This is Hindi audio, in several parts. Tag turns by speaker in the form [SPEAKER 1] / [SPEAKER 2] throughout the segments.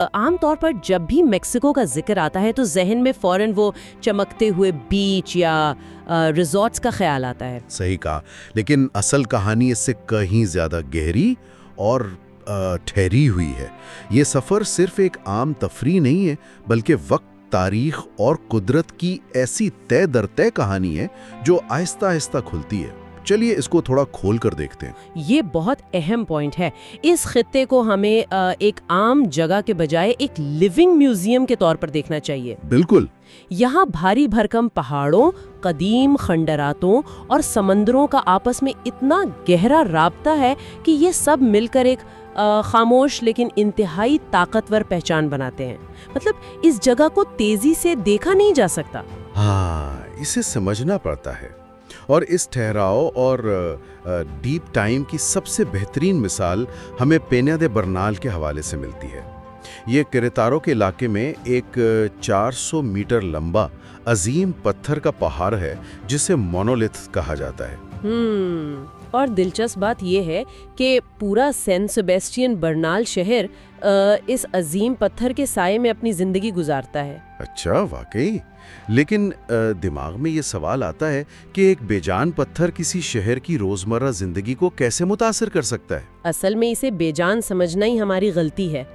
[SPEAKER 1] आमतौर पर जब भी मेक्सिको का जिक्र आता है तो जहन में फौरन वो चमकते हुए बीच या रिजॉर्ट्स का ख्याल आता है।
[SPEAKER 2] सही कहा, लेकिन असल कहानी इससे कहीं ज्यादा गहरी और ठहरी हुई है। ये सफ़र सिर्फ एक आम तफरी नहीं है, बल्कि वक्त, तारीख और कुदरत की ऐसी तय दर तय कहानी है जो आहिस्ता आहिस्ता खुलती है। चलिए इसको थोड़ा खोल कर देखते हैं।
[SPEAKER 1] ये बहुत अहम पॉइंट है। इस खित्ते को हमें एक आम जगह के बजाय एक लिविंग म्यूजियम के तौर पर देखना चाहिए।
[SPEAKER 2] बिल्कुल।
[SPEAKER 1] यहाँ भारी भरकम पहाड़ों, कदीम खंडरातों और समंदरों का आपस में इतना गहरा राब्ता है कि ये सब मिलकर एक खामोश लेकिन इंतहाई ताकतवर पहचान बनाते हैं। मतलब इस जगह को तेजी से देखा नहीं जा सकता।
[SPEAKER 2] हाँ, इसे समझना पड़ता है। और इस ठहराव और डीप टाइम की सबसे बेहतरीन मिसाल हमें पेन्या दे बरनाल के हवाले से मिलती है। ये किरेतारो के इलाके में एक 400 मीटर लंबा अजीम पत्थर का पहाड़ है जिसे मोनोलिथ कहा जाता है।
[SPEAKER 1] और दिलचस्प बात यह है कि पूरा सैन सेबेस्टियन बर्नाल शहर इस अजीम पत्थर के साये में अपनी जिंदगी गुजारता है।
[SPEAKER 2] अच्छा, वाकई। लेकिन दिमाग में ये सवाल आता है कि एक बेजान पत्थर किसी शहर की रोजमर्रा जिंदगी को कैसे मुतासिर कर सकता है?
[SPEAKER 1] असल में इसे बेजान समझना ही हमारी गलती है।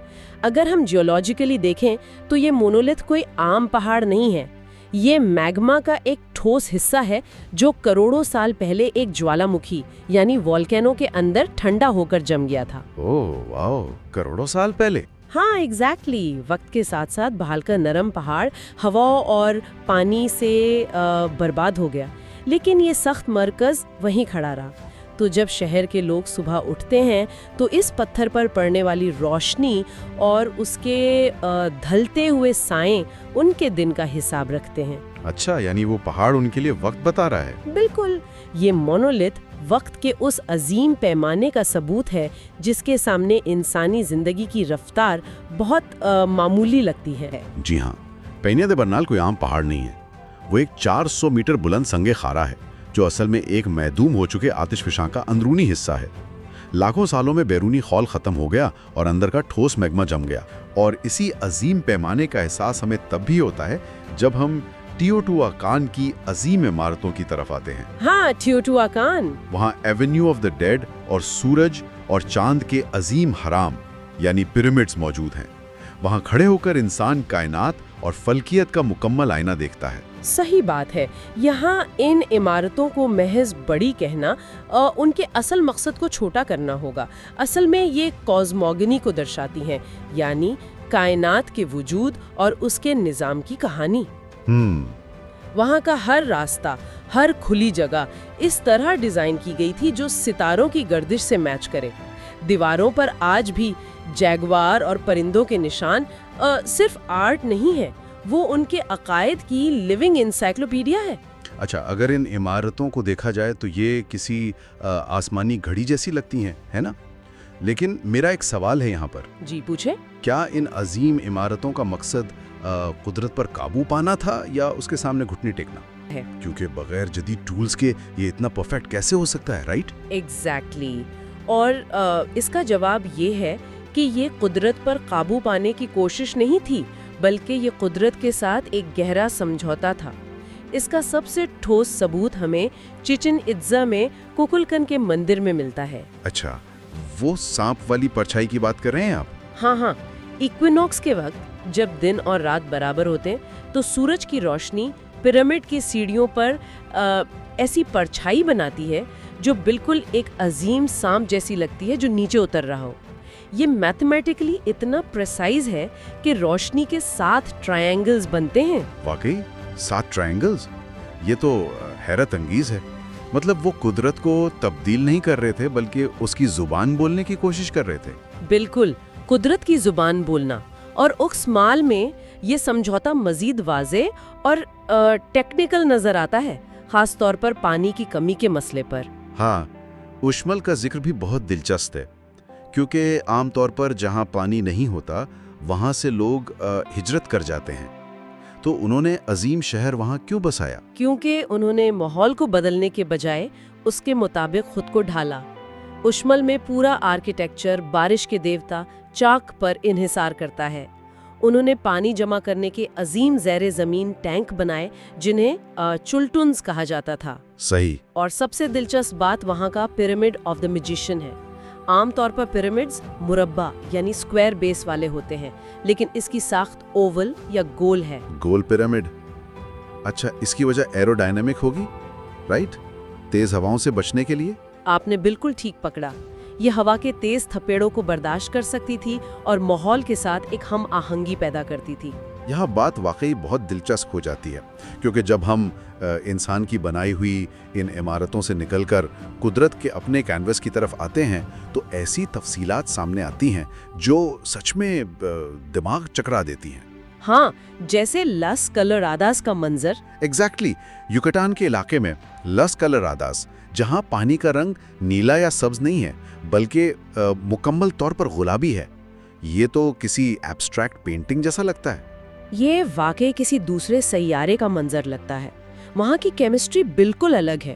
[SPEAKER 1] अगर हम जियोलॉजिकली देखें तो ये मोनोलिथ कोई आम पहाड़ नहीं है। ये मैग्मा का एक ठोस हिस्सा है जो करोड़ों साल पहले एक ज्वालामुखी यानी वोल्केनो के अंदर ठंडा होकर जम गया था।
[SPEAKER 2] ओह वाओ, करोड़ों साल पहले।
[SPEAKER 1] हाँ, एग्जैक्टली। वक्त के साथ साथ बहाल का नरम पहाड़ हवा और पानी से बर्बाद हो गया, लेकिन ये सख्त मरकज वहीं खड़ा रहा। तो जब शहर के लोग सुबह उठते हैं तो इस पत्थर पर पड़ने वाली रोशनी और उसके ढलते हुए साएं उनके दिन का हिसाब रखते हैं।
[SPEAKER 2] अच्छा, यानी वो पहाड़ उनके लिए वक्त बता रहा है।
[SPEAKER 1] बिल्कुल। ये मोनोलिथ वक्त के उस अजीम पैमाने का सबूत है जिसके सामने इंसानी जिंदगी की रफ्तार बहुत मामूली लगती है।
[SPEAKER 2] जी हाँ, पेन्या दे बरनाल कोई आम पहाड़ नहीं है। वो एक 400 मीटर बुलंद संगे खारा है जो असल में एक महदूम हो चुके आतिशफशां का अंदरूनी हिस्सा है। लाखों सालों में बैरूनी खौल खत्म हो गया और अंदर का ठोस मैग्मा जम गया। और इसी अजीम पैमाने का एहसास हमें तब भी होता है जब हम टियोटिहुआकान की अजीम इमारतों की तरफ आते हैं।
[SPEAKER 1] हाँ, टियोटिहुआकान।
[SPEAKER 2] वहाँ एवेन्यू ऑफ द डेड और सूरज और चांद के अजीम हराम यानी पिरामिड्स मौजूद हैं। वहाँ खड़े होकर इंसान कायनात और फल्कियत का मुकम्मल आईना देखता है।
[SPEAKER 1] सही बात है। यहाँ इन इमारतों को महज बड़ी कहना उनके असल मकसद को छोटा करना होगा। असल में ये कॉस्मोगनी को दर्शाती हैं, यानी कायनात के वजूद और उसके निजाम की कहानी। वहाँ का हर रास्ता, हर खुली जगह इस तरह डिजाइन की गई थी जो सितारों की गर्दिश से मैच करे। दीवारों पर आज भी जैगवार और परिंदों के निशान सिर्फ आर्ट नहीं है, वो उनके अकायद की लिविंग इंसाइक्लोपीडिया है।
[SPEAKER 2] अच्छा, अगर इन इमारतों को देखा जाए तो ये किसी आसमानी घड़ी जैसी लगती हैं, है ना? लेकिन मेरा एक सवाल है यहाँ पर।
[SPEAKER 1] जी पूछे।
[SPEAKER 2] क्या इन अजीम इमारतों का मकसद कुदरत पर काबू पाना था या उसके सामने घुटने टेकना
[SPEAKER 1] है?
[SPEAKER 2] क्योंकि बगैर जदीद टूल्स के ये इतना परफेक्ट कैसे हो सकता है, राइट?
[SPEAKER 1] एग्जैक्टली। और इसका जवाब ये है कि ये कुदरत पर काबू पाने की कोशिश नहीं थी, बल्कि ये कुदरत के साथ एक गहरा समझौता था। इसका सबसे ठोस सबूत हमें चिचिन इत्जा में कुकुलकन के मंदिर में मिलता है।
[SPEAKER 2] अच्छा, वो सांप वाली परछाई की बात कर रहे हैं आप?
[SPEAKER 1] हाँ, इक्विनॉक्स के वक्त जब दिन और रात बराबर होते हैं तो सूरज की रोशनी पिरामिड की सीढ़ियों पर ऐसी परछाई बनाती है जो बिल्कुल एक अजीम सांप जैसी लगती है जो नीचे उतर रहा हो। ये मैथमेटिकली इतना प्रिसाइज है कि रोशनी के 7 ट्रायंगल्स बनते हैं।
[SPEAKER 2] वाकई 7 ट्रायंगल्स? ये तो हैरत अंगीज है। मतलब वो कुदरत को तब्दील नहीं कर रहे थे बल्कि उसकी जुबान बोलने की कोशिश कर रहे थे।
[SPEAKER 1] बिल्कुल, कुदरत की जुबान बोलना। और उक्समाल में ये समझौता मजीद वाज़े और टेक्निकल नजर आता है, खास तौर पर पानी की कमी के मसले पर।
[SPEAKER 2] हाँ, उश्मल का जिक्र भी बहुत दिलचस्प है क्योंकि आमतौर पर जहाँ पानी नहीं होता वहाँ से लोग हिजरत कर जाते हैं। तो उन्होंने अजीम शहर वहाँ क्यों बसाया?
[SPEAKER 1] क्योंकि उन्होंने माहौल को बदलने के बजाय उसके मुताबिक खुद को ढाला। उश्मल में पूरा आर्किटेक्चर बारिश के देवता चाक पर इन्हिसार करता है। उन्होंने पानी जमा करने के अजीम ज़ैरे ज़मीन टैंक बनाए जिन्हें चुलटुन्स कहा जाता था।
[SPEAKER 2] सही।
[SPEAKER 1] और सबसे दिलचस्प बात वहाँ का पिरामिड ऑफ द मैजिशियन है। आमतौर पर पिरामिड्स मुरब्बा यानी स्क्वायर बेस वाले होते हैं, लेकिन इसकी साख्त ओवल या गोल है।
[SPEAKER 2] गोल पिरामिड। अच्छा, इसकी वजह एरोडायनेमिक होगी, राइट? तेज हवाओं से बचने के लिए।
[SPEAKER 1] आपने बिल्कुल ठीक पकड़ा। ये हवा के तेज थपेड़ों को बर्दाश्त कर सकती थी और माहौल के साथ एक हम आहंगी पैदा करती थी।
[SPEAKER 2] यहाँ बात वाकई बहुत दिलचस्प हो जाती है, क्योंकि जब हम इंसान की बनाई हुई इन इमारतों से निकलकर कुदरत के अपने कैनवस की तरफ आते हैं तो ऐसी तफसीलात सामने आती हैं जो सच में दिमाग चकरा देती हैं।
[SPEAKER 1] हाँ, जैसे लस कलरादास का मंजर।
[SPEAKER 2] एग्जैक्टली। युकटान के इलाके में लस कलरादास, जहाँ पानी का रंग नीला या सब्ज नहीं है बल्कि मुकम्मल तौर पर गुलाबी है। ये तो किसी एब्स्ट्रैक्ट पेंटिंग जैसा लगता है।
[SPEAKER 1] ये वाकई किसी दूसरे सैयारे का मंजर लगता है। वहाँ की केमिस्ट्री बिल्कुल अलग है।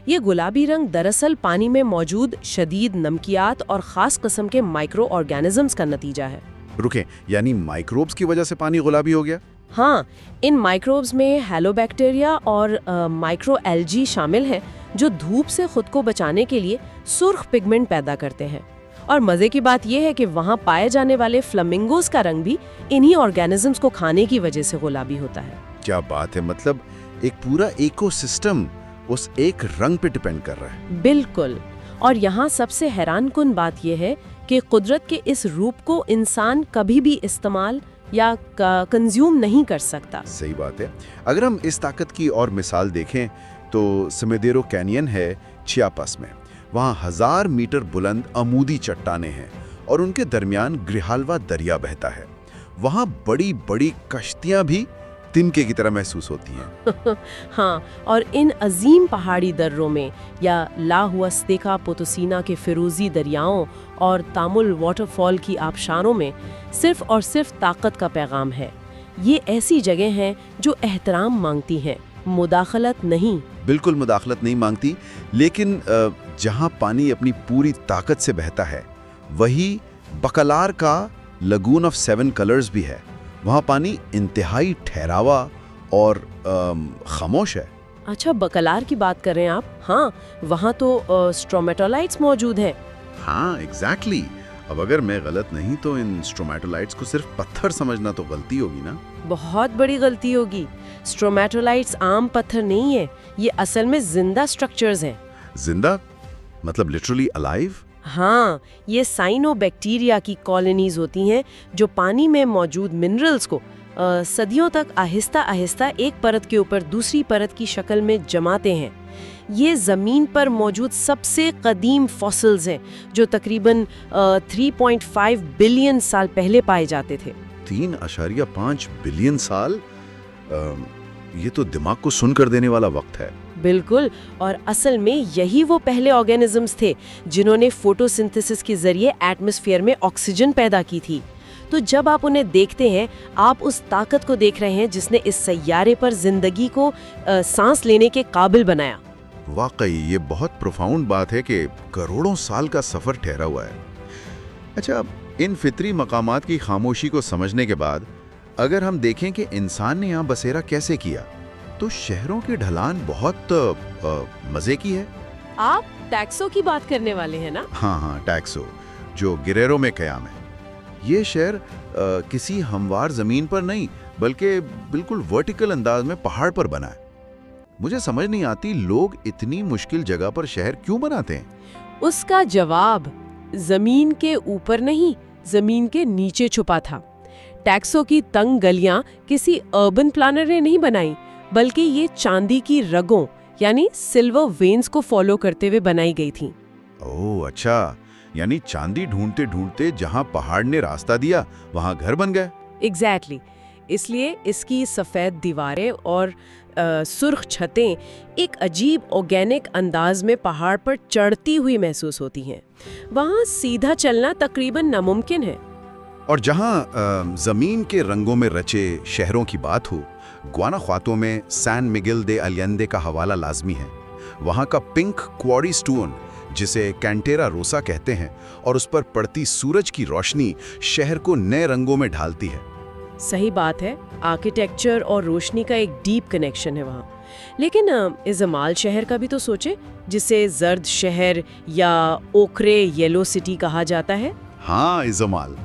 [SPEAKER 1] ये गुलाबी रंग दरअसल पानी में मौजूद शदीद नमकियात और ख़ास किस्म के माइक्रो ऑर्गेनिजम्स का नतीजा है।
[SPEAKER 2] रुकें, यानी माइक्रोब्स की वजह से पानी गुलाबी हो गया?
[SPEAKER 1] हाँ, इन माइक्रोब्स में हेलोबैक्टीरिया और माइक्रो एल्गी शामिल हैं जो धूप से खुद को बचाने के लिए सुर्ख पिगमेंट पैदा करते हैं। और मज़े की बात यह है कि वहाँ पाए जाने वाले फ्लामिंगोज का रंग भी इन्हीं ऑर्गेनिजम्स को खाने की वजह से गुलाबी होता है।
[SPEAKER 2] क्या बात है! मतलब एक पूरा इकोसिस्टम उस एक रंग पे डिपेंड कर रहा है।
[SPEAKER 1] बिल्कुल। और यहाँ सबसे हैरानकुन बात यह है कि कुदरत के इस रूप को इंसान कभी भी इस्तेमाल या कंज्यूम नहीं कर सकता।
[SPEAKER 2] सही बात है। अगर हम इस ताकत की और मिसाल देखें तो सिमेदेरो कैनियन है चियापास में। वहाँ 1000 मीटर बुलंद अमूदी चट्टानें हैं और उनके दरमियान ग्रिहाल्वा दरिया बहता है। वहाँ बड़ी बड़ी कश्तियाँ भी तिनके की तरह महसूस होती हैं।
[SPEAKER 1] हाँ, और इन अजीम पहाड़ी दर्रों में या ला हुअस्तेका पोतोसीना के फिरोजी दरियाओं और तामुल वाटरफॉल की आबशारों में सिर्फ और सिर्फ ताकत का पैगाम है। ये ऐसी जगह हैं जो एहतराम मांगती हैं, मुदाखलत नहीं।
[SPEAKER 2] बिल्कुल मुदाखलत नहीं मांगती, लेकिन जहाँ पानी अपनी पूरी ताकत से बहता है वही बकलार का लगून ऑफ 7 कलर्स भी है। वहाँ पानी इंतहाई ठहरावा और खामोश है।
[SPEAKER 1] अच्छा, बकलार की बात कर रहे हैं आप? हाँ, वहाँ तो स्ट्रोमेटोलाइट्स मौजूद हैं।
[SPEAKER 2] हाँ, एग्जैक्टली। अब अगर मैं गलत नहीं तो इन स्ट्रोमेटोलाइट्स को सिर्फ पत्थर समझना तो गलती होगी ना?
[SPEAKER 1] बहुत बड़ी गलती होगी। स्ट्रोमेटोलाइट्स आम पत्थर नहीं है, ये असल में जिंदा स्ट्रक्चर्स हैं।
[SPEAKER 2] जिंदा मतलब लिटरली अलाइव?
[SPEAKER 1] हाँ, ये साइनोबैक्टीरिया की कॉलोनीज होती हैं जो पानी में मौजूद मिनरल्स को सदियों तक आहिस्ता आहिस्ता एक परत के ऊपर दूसरी परत की शक्ल में जमाते हैं। ये ज़मीन पर मौजूद सबसे कदीम फॉसिल्स हैं जो तकरीबन 3.5 बिलियन साल पहले पाए जाते थे।
[SPEAKER 2] 3.5 बिलियन साल? ये तो दिमाग को सुन कर देने वाला वक्त है।
[SPEAKER 1] बिल्कुल। और असल में यही वो पहले ऑर्गेनिजम्स थे जिन्होंने फोटोसिंथेसिस के जरिए एटमॉस्फेयर में ऑक्सीजन पैदा की थी। तो जब आप उन्हें देखते हैं, आप उस ताकत को देख रहे हैं जिसने इस सैयारे पर जिंदगी को सांस लेने के काबिल बनाया।
[SPEAKER 2] वाकई ये बहुत प्रोफाउंड बात है कि करोड़ों साल का सफर ठहरा हुआ है। अच्छा, इन फितरी मकामात की खामोशी को समझने के बाद अगर हम देखें कि इंसान ने यहाँ बसेरा कैसे किया, तो शहरों की ढलान बहुत मजे की है।
[SPEAKER 1] आप टैक्सो की बात करने वाले हैं ना?
[SPEAKER 2] हाँ, टैक्सो, जो गिरेरो में कयाम है। ये शहर किसी हमवार जमीन पर नहीं बल्कि बिल्कुल वर्टिकल अंदाज में पहाड़ पर बना है। मुझे समझ नहीं आती लोग इतनी मुश्किल जगह पर शहर क्यों बनाते हैं।
[SPEAKER 1] उसका जवाब जमीन के ऊपर नहीं, जमीन के नीचे छुपा था। टैक्सो की तंग गलियां किसी अर्बन प्लानर ने नहीं बनाई, बल्कि ये चांदी की रगों यानी सिल्वर वेन्स को फॉलो करते हुए बनाई गई थी।
[SPEAKER 2] ओह अच्छा, यानी चांदी ढूंढते ढूंढते जहां पहाड़ ने रास्ता दिया वहां घर बन गए।
[SPEAKER 1] एग्जैक्टली। इसलिए इसकी सफ़ेद दीवारें और सुर्ख छतें एक अजीब ऑर्गेनिक अंदाज में पहाड़ पर चढ़ती हुई महसूस होती हैं। वहाँ सीधा चलना तकरीबन नामुमकिन है।
[SPEAKER 2] और जहां जमीन के रंगों में रचे शहरों की बात हो, ग्वानाख्वातो में सैन मिगेल दे अलियंदे का हवाला लाजमी है। वहाँ का पिंक क्वारी स्टोन, जिसे कैंटेरा रोसा कहते हैं, और उस पर पड़ती सूरज की रोशनी शहर को नए रंगों में ढालती है।
[SPEAKER 1] सही बात है, आर्किटेक्चर और रोशनी का एक डीप कनेक्शन है वहाँ। लेकिन इज़माल शहर का भी तो सोचे, जिसे जर्द शहर या ओकरे येलो सिटी कहा जाता है।
[SPEAKER 2] हाँ, इज़माल,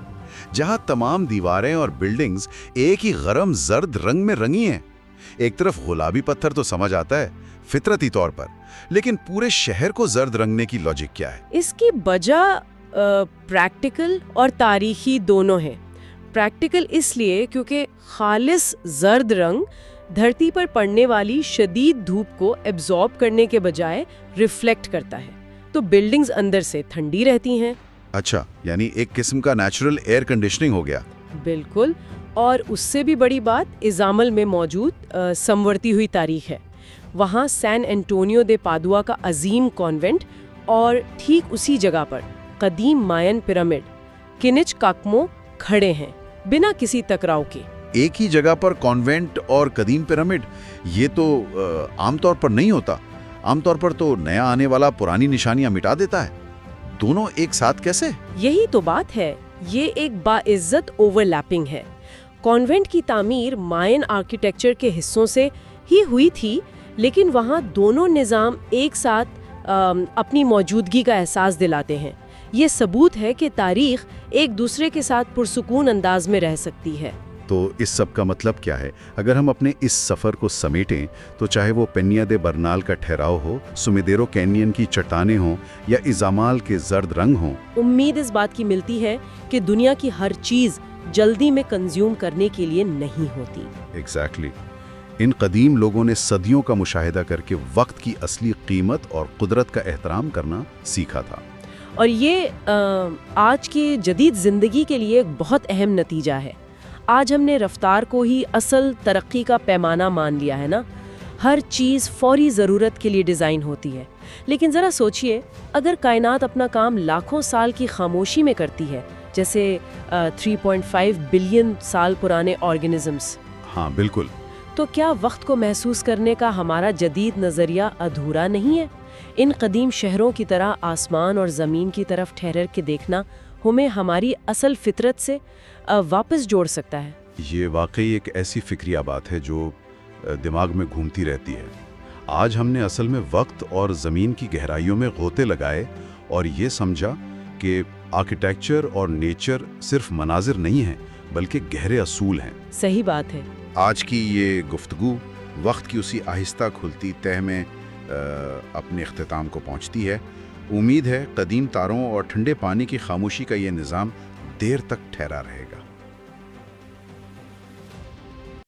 [SPEAKER 2] जहाँ तमाम दीवारें और बिल्डिंग्स एक ही गरम जर्द रंग में रंगी हैं। एक तरफ गुलाबी पत्थर तो समझ आता है फितरती तौर पर, लेकिन पूरे शहर को जर्द रंगने की लॉजिक क्या है?
[SPEAKER 1] इसकी वजह प्रैक्टिकल और तारीखी दोनों है। प्रैक्टिकल इसलिए क्योंकि खालिस जर्द रंग धरती पर पड़ने वाली शदीद धूप को एब्जॉर्ब करने के बजाय रिफ्लेक्ट करता है, तो बिल्डिंग्स अंदर से ठंडी रहती हैं।
[SPEAKER 2] अच्छा, यानी एक किस्म का नेचुरल एयर कंडीशनिंग हो गया।
[SPEAKER 1] बिल्कुल, और उससे भी बड़ी बात इज़ामल में मौजूद संवरती हुई तारीख है। वहाँ सैन एंटोनियो दे पादुआ का अजीम कॉन्वेंट और ठीक उसी जगह पर कदीम मायन पिरामिड किनिच काकमो खड़े हैं बिना किसी टकराव के।
[SPEAKER 2] एक ही जगह पर कॉन्वेंट और कदीम पिरामिड, ये तो आमतौर पर नहीं होता। आमतौर पर तो नया आने वाला पुरानी निशानियां मिटा देता है। दोनों एक साथ कैसे?
[SPEAKER 1] यही तो बात है, ये एक बाइज्जत ओवरलैपिंग है। कॉन्वेंट की तामीर मायन आर्किटेक्चर के हिस्सों से ही हुई थी, लेकिन वहाँ दोनों निज़ाम एक साथ अपनी मौजूदगी का एहसास दिलाते हैं। ये सबूत है कि तारीख एक दूसरे के साथ पुरसुकून अंदाज में रह सकती है।
[SPEAKER 2] तो इस सब का मतलब क्या है? अगर हम अपने इस सफ़र को समेटें तो चाहे वो पेन्या दे बरनाल का ठहराव हो, सुमेदेरो कैनियन की चट्टानें हों या इज़ामाल के जर्द रंग हों,
[SPEAKER 1] उम्मीद इस बात की मिलती है कि दुनिया की हर चीज़ जल्दी में कंज्यूम करने के लिए नहीं होती।
[SPEAKER 2] एग्जैक्टली। इन कदीम लोगों ने सदियों का मुशाहिदा करके वक्त की असली कीमत और कुदरत का एहतराम करना सीखा था।
[SPEAKER 1] और ये आज की जदीद ज़िंदगी के लिए एक बहुत अहम नतीजा है। आज हमने रफ्तार को ही असल तरक्की का पैमाना मान लिया है ना। हर चीज़ फौरी ज़रूरत के लिए डिज़ाइन होती है, लेकिन ज़रा सोचिए, अगर कायनात अपना काम लाखों साल की खामोशी में करती है, जैसे 3.5 बिलियन साल पुराने ऑर्गेनिजम्स।
[SPEAKER 2] हाँ बिल्कुल।
[SPEAKER 1] तो क्या वक्त को महसूस करने का हमारा जदीद नज़रिया अधूरा नहीं है? इन कदीम शहरों की तरह आसमान और ज़मीन की तरफ ठहर के देखना हमें हमारी असल फितरत से वापस जोड़ सकता है।
[SPEAKER 2] ये वाकई एक ऐसी फिक्रिया बात है जो दिमाग में घूमती रहती है। आज हमने असल में वक्त और ज़मीन की गहराइयों में गोते लगाए और ये समझा कि आर्किटेक्चर और नेचर सिर्फ मनाजिर नहीं है, बल्कि गहरे असूल हैं।
[SPEAKER 1] सही बात है।
[SPEAKER 2] आज की ये गुफ्तगू वक्त की उसी आहिस्ता खुलती तह में अपने इख्तिताम को पहुंचती है। उम्मीद है कदीम तारों और ठंडे पानी की खामोशी का ये निज़ाम देर तक ठहरा रहेगा।